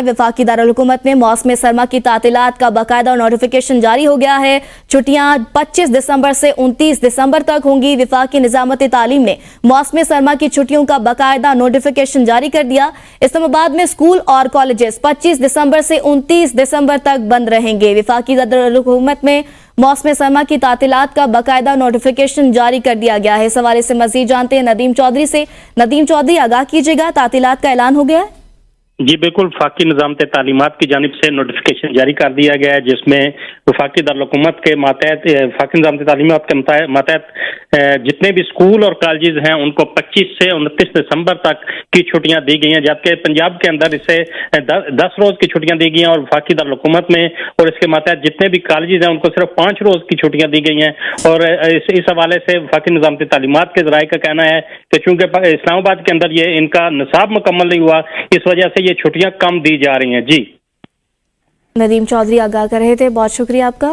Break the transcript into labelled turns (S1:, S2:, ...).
S1: वफाकी दारुल-हुकूमत में मौसम सरमा की तातीलात का बाकायदा नोटिफिकेशन जारी हो गया है। छुट्टियां 25 दिसंबर से 29 दिसंबर तक होंगी। वफाकी निजामत तालीम ने मौसम सरमा की छुट्टियों का बाकायदा नोटिफिकेशन जारी कर दिया। इस्लामाबाद में स्कूल और कॉलेजेस 25 दिसंबर से 29 दिसंबर तक बंद रहेंगे। वफाकी दारुल-हुकूमत में मौसम सरमा की तातीलात का बाकायदा नोटिफिकेशन जारी कर दिया गया है। इस हवाले से मजीद जानते हैं नदीम चौधरी से। नदीम चौधरी, आगाह कीजिएगा, तातीलात का ऐलान हो गया है?
S2: जी बिल्कुल, वफाकी निज़ामत तालीमात की जानिब से नोटिफिकेशन जारी कर दिया गया है, जिसमें वफाकी दारुल-हुकूमत के मातहत वफाकी निज़ामत तालीमात के मातहत जितने भी स्कूल और कॉलेजेस हैं उनको 25 से 29 दिसंबर तक की छुट्टियां दी गई हैं, जबकि पंजाब के अंदर इसे 10 रोज की छुट्टियां दी गई हैं और वफाकी दारुल-हुकूमत में और इसके मातहत जितने भी कॉलेजेस हैं उनको सिर्फ 5 रोज की छुट्टियां दी गई हैं। और इस हवाले से वफाकी निज़ामत तालीमात के ज़राए का कहना है कि चूंकि इस्लामाबाद के अंदर ये इनका निसाब मुकम्मल नहीं हुआ, इस वजह से ये छुट्टियां कम दी जा रही हैं। जी
S1: नदीम चौधरी आगाह कर रहे थे, बहुत शुक्रिया आपका।